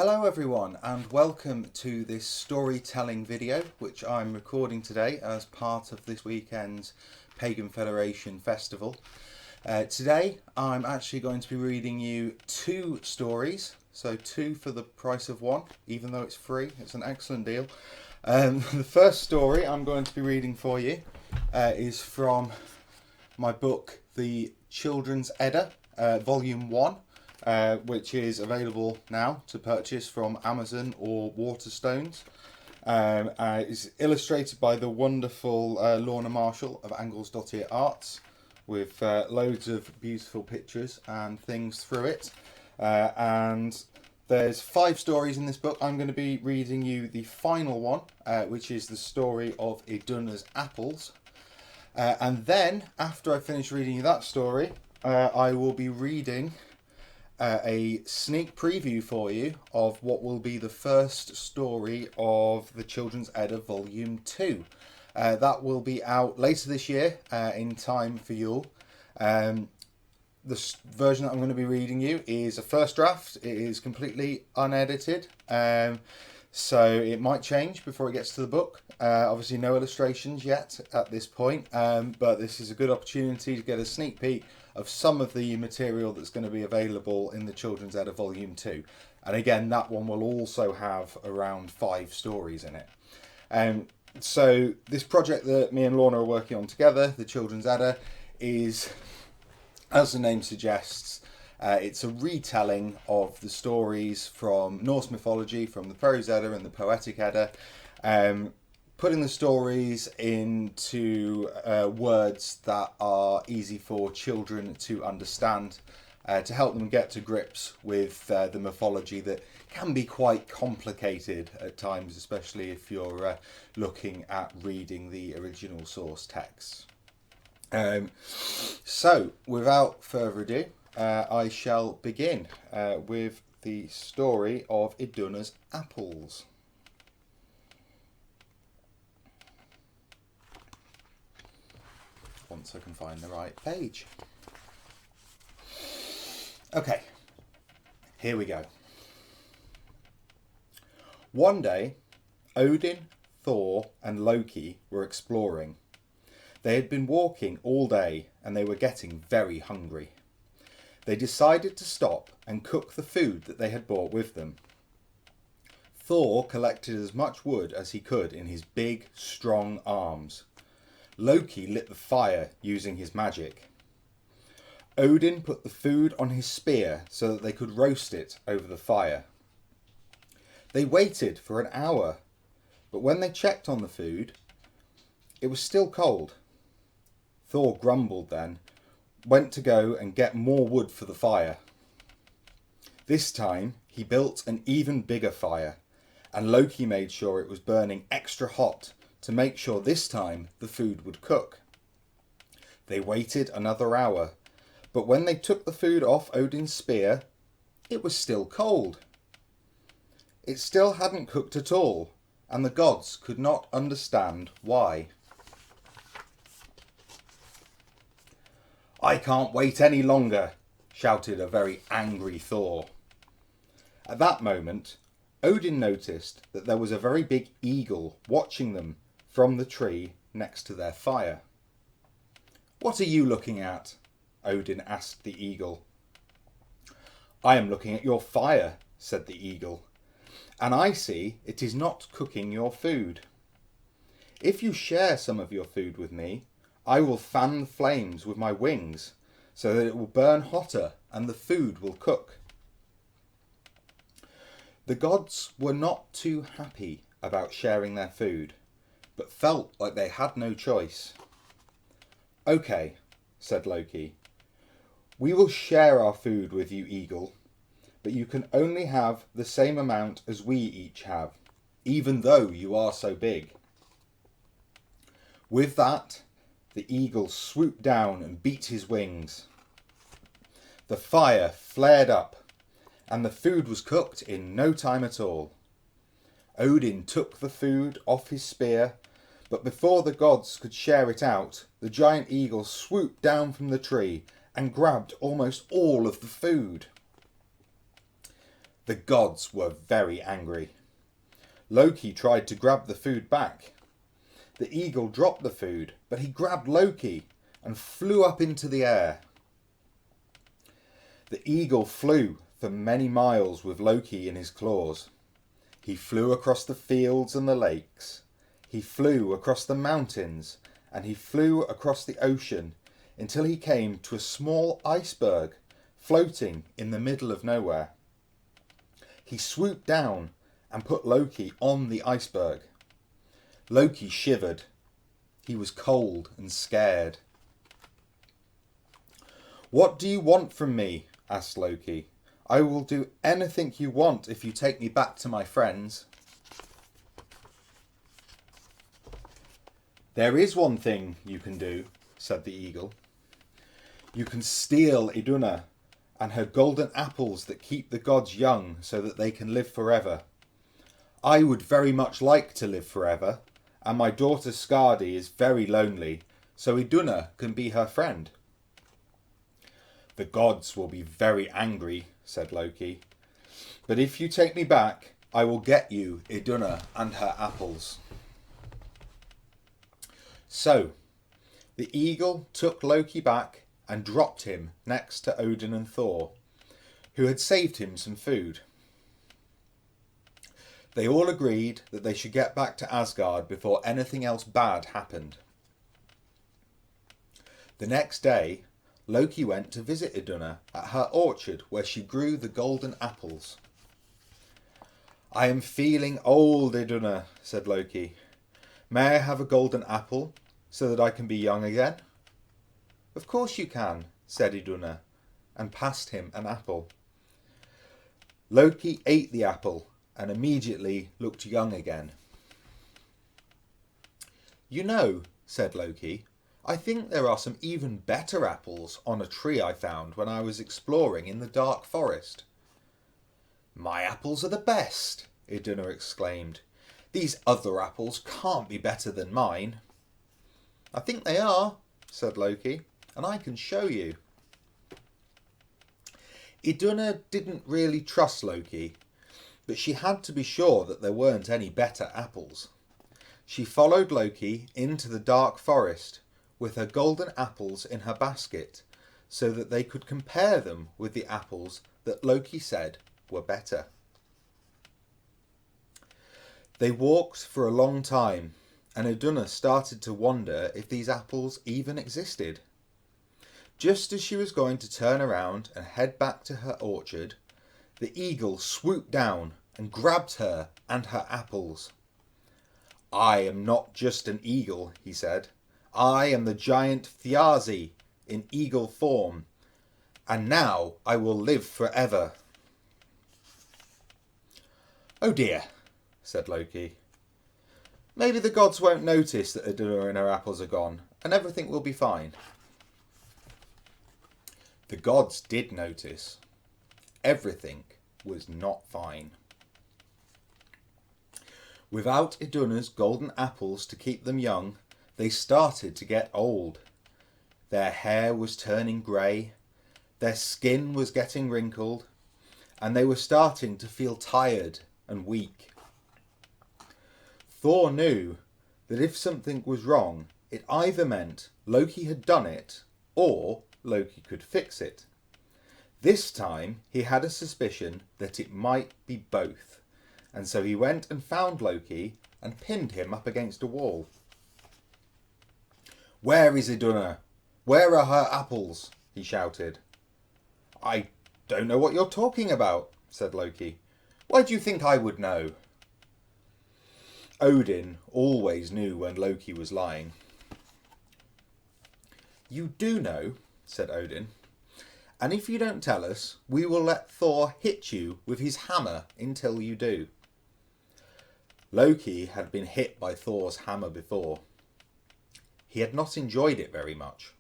Hello everyone and welcome to this storytelling video which I'm recording today as part of this weekend's Pagan Federation Festival. Today I'm actually going to be reading you two stories, so two for the price of one, even though it's free. It's an excellent deal. The first story I'm going to be reading for you is from my book, The Children's Edda, Volume 1. Which is available now to purchase from Amazon or Waterstones. It's illustrated by the wonderful Lorna Marshall of Angles.ie Arts with loads of beautiful pictures and things through it. And there's 5 stories in this book. I'm going to be reading you the final one, which is the story of Idunna's apples. And then, after I finish reading you that story, I will be reading a sneak preview for you of what will be the first story of the Children's Edda Volume 2. That will be out later this year in time for Yule. The version that I'm going to be reading you is a first draft. It is completely unedited, so it might change before it gets to the book. Obviously no illustrations yet at this point, but this is a good opportunity to get a sneak peek of some of the material that's going to be available in the Children's Edda Volume 2. And again, that one will also have around 5 stories in it. So this project that me and Lorna are working on together, the Children's Edda, is, as the name suggests, it's a retelling of the stories from Norse mythology, from the Prose Edda and the Poetic Edda, putting the stories into words that are easy for children to understand, to help them get to grips with the mythology that can be quite complicated at times, especially if you're looking at reading the original source text. So, without further ado, I shall begin with the story of Idunna's apples. Once I can find the right page. Okay, here we go. One day, Odin, Thor and Loki were exploring. They had been walking all day and they were getting very hungry. They decided to stop and cook the food that they had brought with them. Thor collected as much wood as he could in his big, strong arms. Loki lit the fire using his magic. Odin put the food on his spear so that they could roast it over the fire. They waited for an hour, but when they checked on the food, it was still cold. Thor grumbled then, went to go and get more wood for the fire. This time he built an even bigger fire, and Loki made sure it was burning extra hot to make sure this time the food would cook. They waited another hour, but when they took the food off Odin's spear, it was still cold. It still hadn't cooked at all, and the gods could not understand why. "I can't wait any longer," shouted a very angry Thor. At that moment, Odin noticed that there was a very big eagle watching them from the tree next to their fire. "What are you looking at?" Odin asked the eagle. "I am looking at your fire," said the eagle, "and I see it is not cooking your food. If you share some of your food with me, I will fan the flames with my wings so that it will burn hotter and the food will cook." The gods were not too happy about sharing their food, but felt like they had no choice. "Okay," said Loki, "we will share our food with you, eagle, but you can only have the same amount as we each have, even though you are so big." With that, the eagle swooped down and beat his wings. The fire flared up, and the food was cooked in no time at all. Odin took the food off his spear, but before the gods could share it out, the giant eagle swooped down from the tree and grabbed almost all of the food. The gods were very angry. Loki tried to grab the food back. The eagle dropped the food, but he grabbed Loki and flew up into the air. The eagle flew for many miles with Loki in his claws. He flew across the fields and the lakes. He flew across the mountains, and he flew across the ocean until he came to a small iceberg floating in the middle of nowhere. He swooped down and put Loki on the iceberg. Loki shivered. He was cold and scared. "What do you want from me?" asked Loki. "I will do anything you want if you take me back to my friends." "There is one thing you can do," said the eagle. "You can steal Idunna and her golden apples that keep the gods young so that they can live forever. I would very much like to live forever, and my daughter Skadi is very lonely, so Idunna can be her friend." "The gods will be very angry," said Loki. "But if you take me back, I will get you Idunna and her apples." So, the eagle took Loki back and dropped him next to Odin and Thor, who had saved him some food. They all agreed that they should get back to Asgard before anything else bad happened. The next day, Loki went to visit Idunna at her orchard where she grew the golden apples. "I am feeling old, Idunna," said Loki. "May I have a golden apple so that I can be young again?" "Of course you can," said Idunna, and passed him an apple. Loki ate the apple and immediately looked young again. "You know," said Loki, "I think there are some even better apples on a tree I found when I was exploring in the dark forest." "My apples are the best," Idunna exclaimed. "These other apples can't be better than mine." "I think they are," said Loki, "and I can show you." Idunna didn't really trust Loki, but she had to be sure that there weren't any better apples. She followed Loki into the dark forest with her golden apples in her basket so that they could compare them with the apples that Loki said were better. They walked for a long time, and Idunna started to wonder if these apples even existed. Just as she was going to turn around and head back to her orchard, the eagle swooped down and grabbed her and her apples. "I am not just an eagle," he said. "I am the giant Thiazi in eagle form, and now I will live forever." "Oh dear," said Loki. "Maybe the gods won't notice that Idunna and her apples are gone, and everything will be fine." The gods did notice. Everything was not fine. Without Idunna's golden apples to keep them young, they started to get old. Their hair was turning grey, their skin was getting wrinkled, and they were starting to feel tired and weak. Thor knew that if something was wrong, it either meant Loki had done it or Loki could fix it. This time he had a suspicion that it might be both, and so he went and found Loki and pinned him up against a wall. "Where is Idunna? Where are her apples?" he shouted. "I don't know what you're talking about," said Loki. "Why do you think I would know?" Odin always knew when Loki was lying. "You do know," said Odin, "and if you don't tell us, we will let Thor hit you with his hammer until you do." Loki had been hit by Thor's hammer before. He had not enjoyed it very much.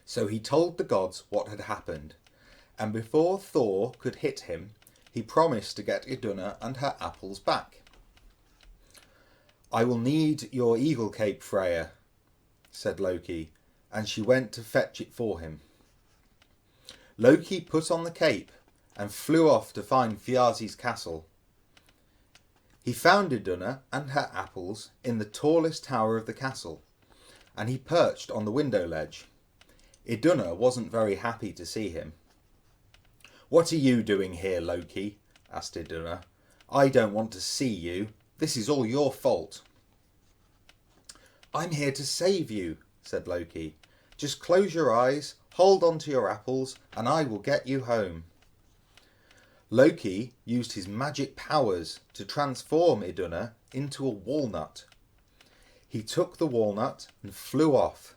So he told the gods what had happened, and before Thor could hit him, he promised to get Idunna and her apples back. "I will need your eagle cape, Freya," said Loki, and she went to fetch it for him. Loki put on the cape and flew off to find Thiazi's castle. He found Idunna and her apples in the tallest tower of the castle, and he perched on the window ledge. Idunna wasn't very happy to see him. "What are you doing here, Loki?" asked Idunna. "I don't want to see you. This is all your fault." "I'm here to save you," said Loki. "Just close your eyes, hold on to your apples, and I will get you home." Loki used his magic powers to transform Idunna into a walnut. He took the walnut and flew off.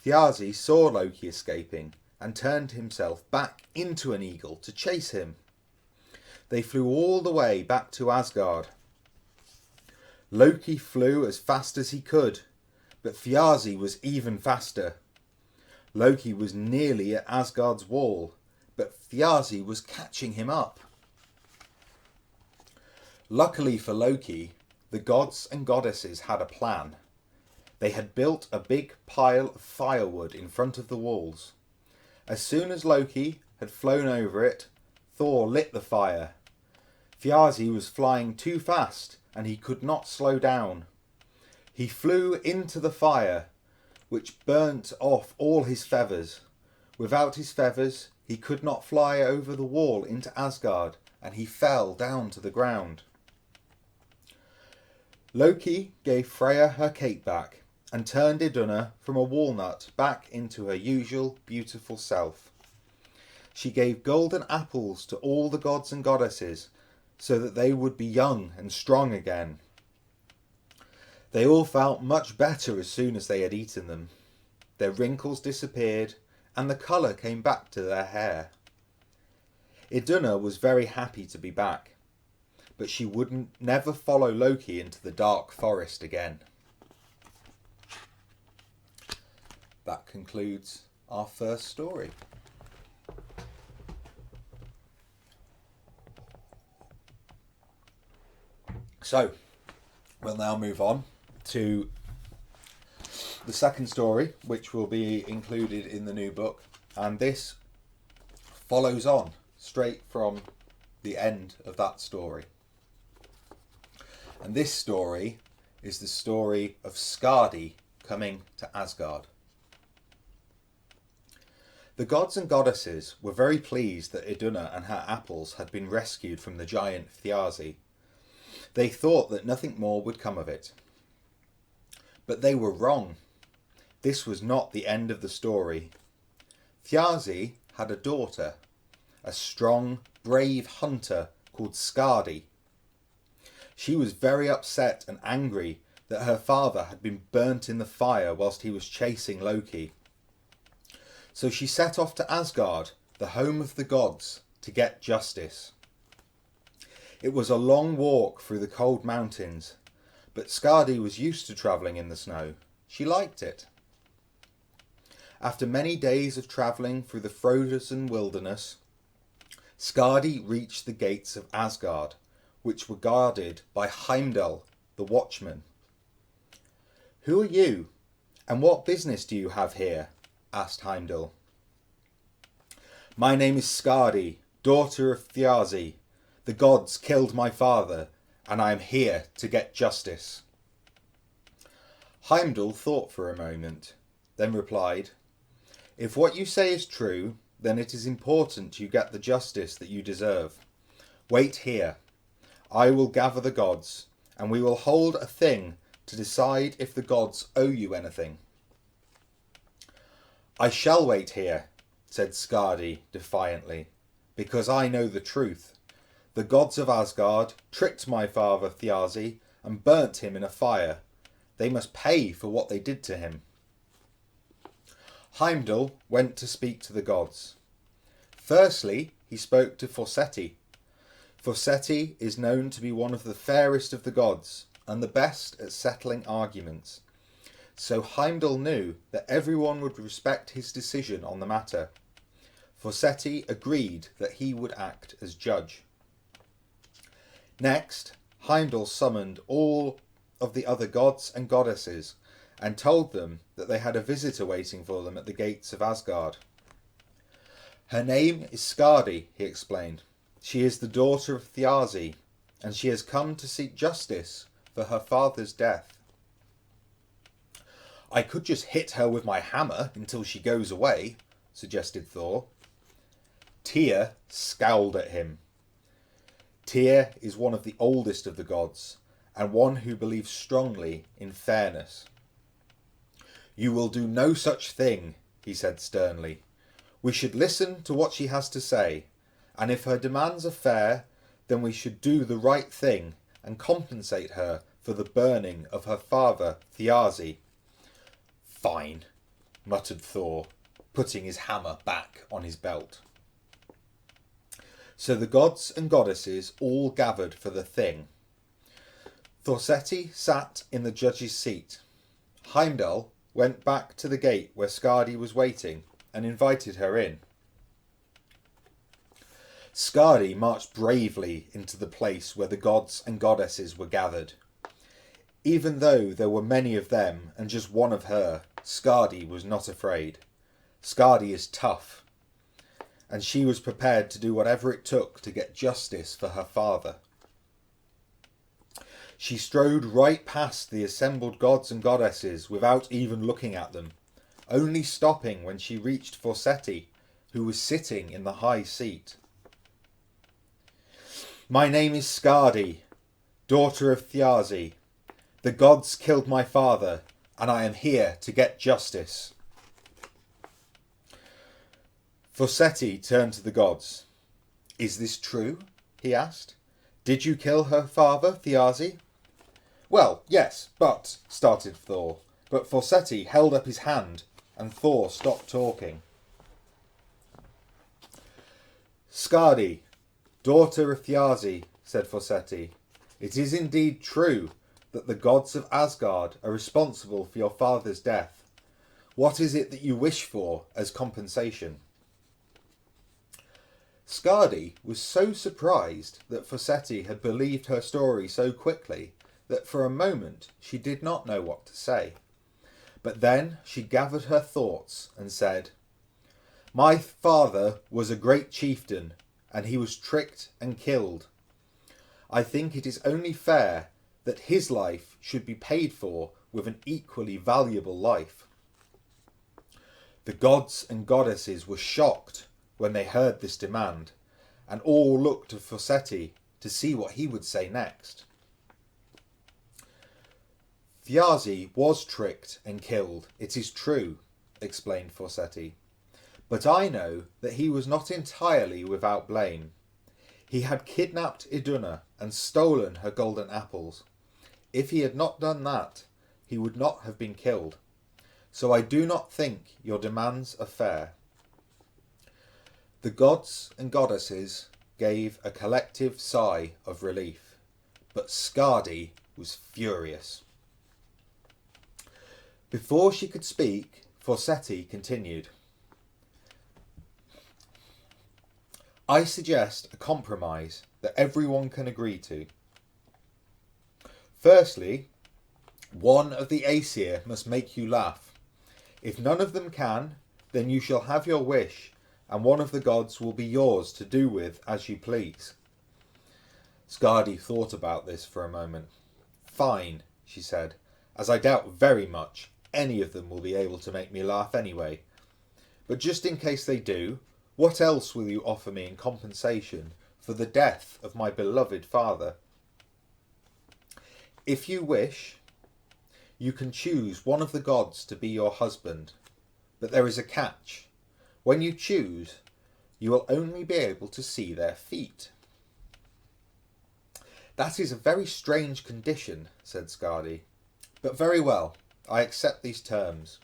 Thiazi saw Loki escaping and turned himself back into an eagle to chase him. They flew all the way back to Asgard. Loki flew as fast as he could, but Thiazi was even faster. Loki was nearly at Asgard's wall, but Thiazi was catching him up. Luckily for Loki, the gods and goddesses had a plan. They had built a big pile of firewood in front of the walls. As soon as Loki had flown over it, Thor lit the fire. Thiazi was flying too fast and he could not slow down. He flew into the fire, which burnt off all his feathers. Without his feathers, he could not fly over the wall into Asgard, and he fell down to the ground. Loki gave Freya her cape back and turned Idunna from a walnut back into her usual beautiful self. She gave golden apples to all the gods and goddesses so that they would be young and strong again. They all felt much better as soon as they had eaten them. Their wrinkles disappeared and the colour came back to their hair. Idunna was very happy to be back, but she would never follow Loki into the dark forest again. That concludes our first story. So, we'll now move on to the second story, which will be included in the new book, and this follows on straight from the end of that story. And this story is the story of Skadi coming to Asgard. The gods and goddesses were very pleased that Idunna and her apples had been rescued from the giant Thiazi. They thought that nothing more would come of it. But they were wrong. This was not the end of the story. Thiazi had a daughter, a strong, brave hunter called Skadi. She was very upset and angry that her father had been burnt in the fire whilst he was chasing Loki. So she set off to Asgard, the home of the gods, to get justice. It was a long walk through the cold mountains, but Skadi was used to travelling in the snow. She liked it. After many days of travelling through the frozen wilderness, Skadi reached the gates of Asgard, which were guarded by Heimdall, the watchman. "Who are you, and what business do you have here?" asked Heimdall. "My name is Skadi, daughter of Thiazi. The gods killed my father, and I am here to get justice." Heimdall thought for a moment, then replied, "If what you say is true, then it is important you get the justice that you deserve. Wait here. I will gather the gods, and we will hold a thing to decide if the gods owe you anything." "I shall wait here," said Skadi defiantly, "because I know the truth. The gods of Asgard tricked my father Thiazi and burnt him in a fire. They must pay for what they did to him." Heimdall went to speak to the gods. Firstly, he spoke to Forseti. Forseti is known to be one of the fairest of the gods and the best at settling arguments. So Heimdall knew that everyone would respect his decision on the matter. Forseti agreed that he would act as judge. Next, Heimdall summoned all of the other gods and goddesses and told them that they had a visitor waiting for them at the gates of Asgard. Her name is Skadi, he explained. She is the daughter of Thiazi, and she has come to seek justice for her father's death. I could just hit her with my hammer until she goes away, suggested Thor. Tyr scowled at him. Tyr is one of the oldest of the gods, and one who believes strongly in fairness. You will do no such thing, he said sternly. We should listen to what she has to say, and if her demands are fair, then we should do the right thing and compensate her for the burning of her father, Thiazi. Fine, muttered Thor, putting his hammer back on his belt. So the gods and goddesses all gathered for the thing. Thorseti sat in the judge's seat. Heimdall went back to the gate where Skadi was waiting and invited her in. Skadi marched bravely into the place where the gods and goddesses were gathered. Even though there were many of them and just one of her, Skadi was not afraid. Skadi is tough, and she was prepared to do whatever it took to get justice for her father. She strode right past the assembled gods and goddesses without even looking at them, only stopping when she reached Thorseti, who was sitting in the high seat. My name is Skadi, daughter of Thiazi. The gods killed my father, and I am here to get justice. Thorseti turned to the gods. Is this true? He asked. Did you kill her father, Thiazi? Well, yes, but, started Thor, but Thorseti held up his hand, and Thor stopped talking. Skadi, daughter of Thiazi, said Thorseti, it is indeed true that the gods of Asgard are responsible for your father's death. What is it that you wish for as compensation? Skadi was so surprised that Thorseti had believed her story so quickly that for a moment she did not know what to say. But then she gathered her thoughts and said, My father was a great chieftain, and he was tricked and killed. I think it is only fair that his life should be paid for with an equally valuable life. The gods and goddesses were shocked when they heard this demand, and all looked to Thorseti to see what he would say next. Thiazi was tricked and killed, it is true, explained Thorseti, but I know that he was not entirely without blame. He had kidnapped Idunna and stolen her golden apples. If he had not done that, he would not have been killed. So I do not think your demands are fair. The gods and goddesses gave a collective sigh of relief, but Skadi was furious. Before she could speak, Thorseti continued. I suggest a compromise that everyone can agree to. Firstly, one of the Aesir must make you laugh. If none of them can, then you shall have your wish, and one of the gods will be yours to do with as you please. Skadi thought about this for a moment. Fine, she said, as I doubt very much any of them will be able to make me laugh anyway. But just in case they do, what else will you offer me in compensation for the death of my beloved father? If you wish, you can choose one of the gods to be your husband, but there is a catch. When you choose, you will only be able to see their feet. That is a very strange condition, said Skadi, but very well, I accept these terms.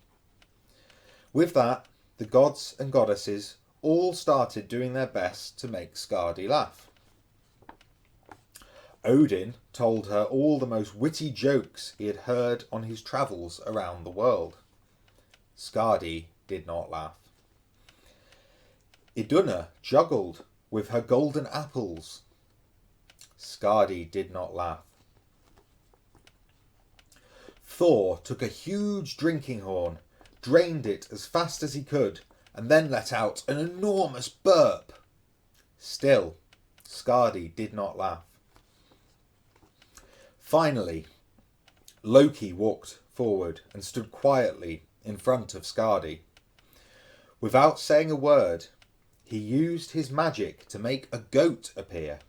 With that, the gods and goddesses all started doing their best to make Skadi laugh. Odin told her all the most witty jokes he had heard on his travels around the world. Skadi did not laugh. Idunna juggled with her golden apples. Skadi did not laugh. Thor took a huge drinking horn, drained it as fast as he could, and then let out an enormous burp. Still, Skadi did not laugh. Finally, Loki walked forward and stood quietly in front of Skadi. Without saying a word, he used his magic to make a goat appear.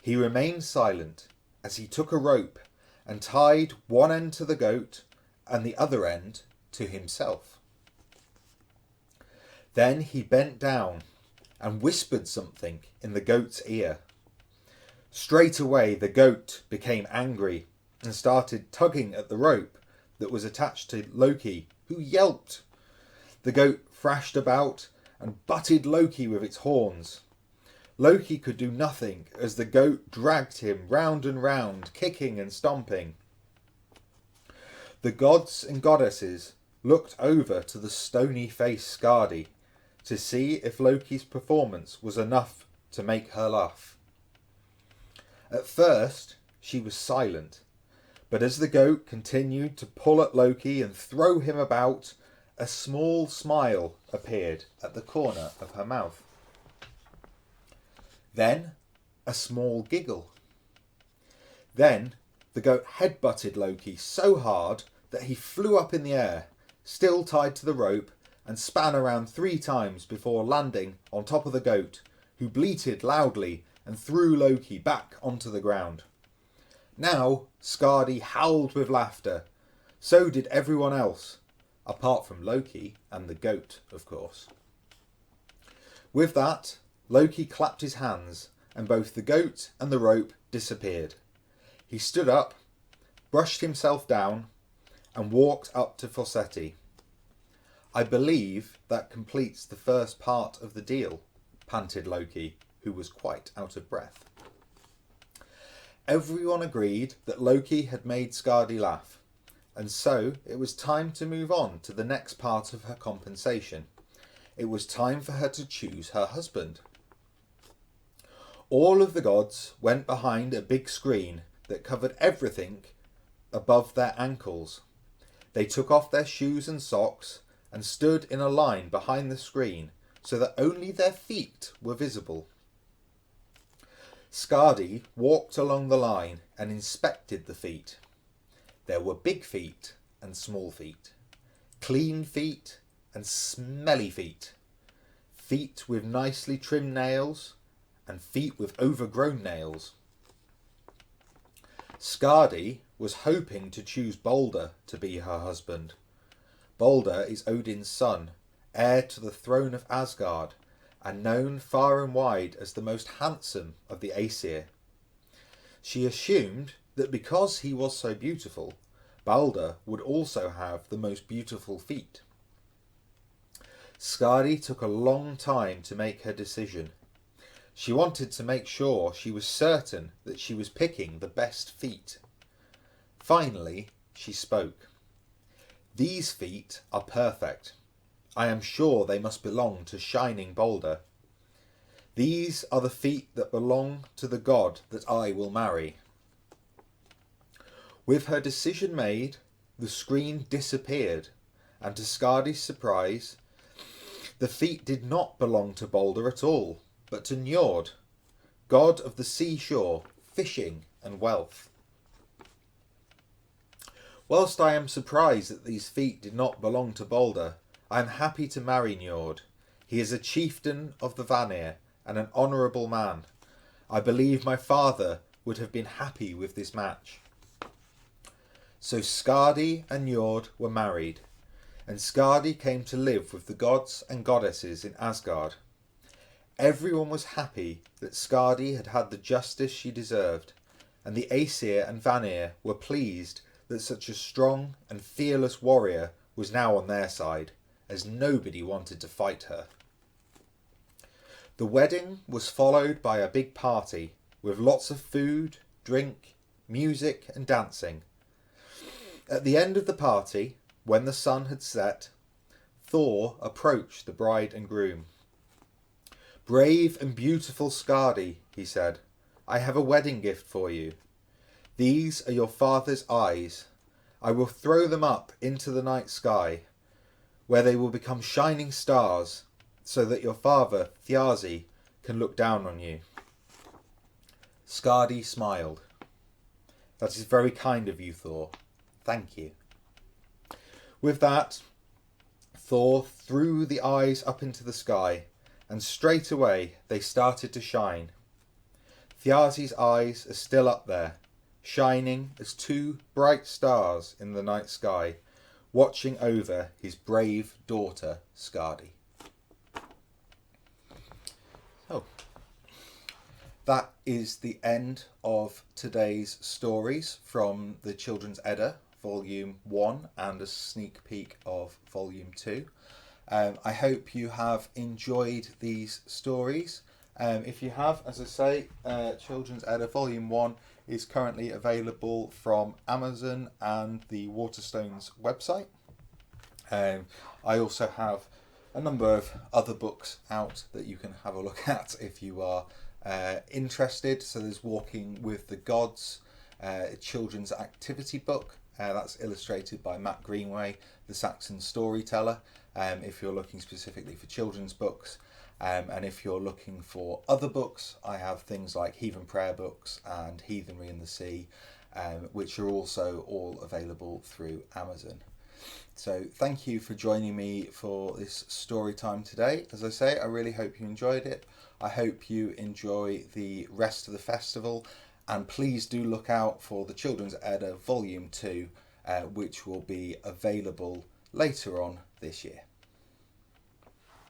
He remained silent as he took a rope and tied one end to the goat and the other end to himself. Then he bent down and whispered something in the goat's ear. Straight away the goat became angry and started tugging at the rope that was attached to Loki, who yelped. The goat thrashed about and butted Loki with its horns. Loki could do nothing as the goat dragged him round and round, kicking and stomping. The gods and goddesses looked over to the stony-faced Skadi to see if Loki's performance was enough to make her laugh. At first, she was silent, but as the goat continued to pull at Loki and throw him about, a small smile appeared at the corner of her mouth. Then, a small giggle. Then, the goat headbutted Loki so hard that he flew up in the air, still tied to the rope, and span around 3 times before landing on top of the goat, who bleated loudly and threw Loki back onto the ground. Now, Skadi howled with laughter. So did everyone else, apart from Loki and the goat, of course. With that, Loki clapped his hands, and both the goat and the rope disappeared. He stood up, brushed himself down, and walked up to Fawcetti. I believe that completes the first part of the deal, panted Loki, who was quite out of breath. Everyone agreed that Loki had made Skadi laugh, and so it was time to move on to the next part of her compensation. It was time for her to choose her husband. All of the gods went behind a big screen that covered everything above their ankles. They took off their shoes and socks and stood in a line behind the screen so that only their feet were visible. Skadi walked along the line and inspected the feet. There were big feet and small feet, clean feet and smelly feet, feet with nicely trimmed nails and feet with overgrown nails. Skadi was hoping to choose Balder to be her husband. Balder is Odin's son, heir to the throne of Asgard, and known far and wide as the most handsome of the Aesir. She assumed that because he was so beautiful, Balder would also have the most beautiful feet. Skadi took a long time to make her decision. She wanted to make sure she was certain that she was picking the best feet. Finally, she spoke. These feet are perfect. I am sure they must belong to Shining Balder. These are the feet that belong to the god that I will marry. With her decision made, the screen disappeared, and to Skadi's surprise, the feet did not belong to Balder at all, but to Njord, god of the seashore, fishing and wealth. Whilst I am surprised that these feet did not belong to Balder, I am happy to marry Njord. He is a chieftain of the Vanir and an honourable man. I believe my father would have been happy with this match. So Skadi and Njord were married, and Skadi came to live with the gods and goddesses in Asgard. Everyone was happy that Skadi had had the justice she deserved, and the Aesir and Vanir were pleased that such a strong and fearless warrior was now on their side, as nobody wanted to fight her. The wedding was followed by a big party, with lots of food, drink, music and dancing. At the end of the party, when the sun had set, Thor approached the bride and groom. "Brave and beautiful Skadi," he said, "I have a wedding gift for you. These are your father's eyes. I will throw them up into the night sky. where they will become shining stars, so that your father, Thiazi, can look down on you." Skadi smiled. "That is very kind of you, Thor. Thank you." With that, Thor threw the eyes up into the sky, and straight away they started to shine. Thiazi's eyes are still up there, shining as two bright stars in the night sky, watching over his brave daughter, Skadi. So, that is the end of today's stories from the Children's Edda, Volume 1, and a sneak peek of Volume 2. I hope you have enjoyed these stories. If you have, as I say, Children's Edda Volume 1 is currently available from Amazon and the Waterstones website. I also have a number of other books out that you can have a look at if you are interested. So there's Walking with the Gods, children's activity book. That's illustrated by Matt Greenway, the Saxon storyteller, if you're looking specifically for children's books. And if you're looking for other books, I have things like Heathen Prayer Books and Heathenry in the Sea, which are also all available through Amazon. So thank you for joining me for this story time today. As I say, I really hope you enjoyed it. I hope you enjoy the rest of the festival, and please do look out for the Children's Edda Volume 2, which will be available later on this year.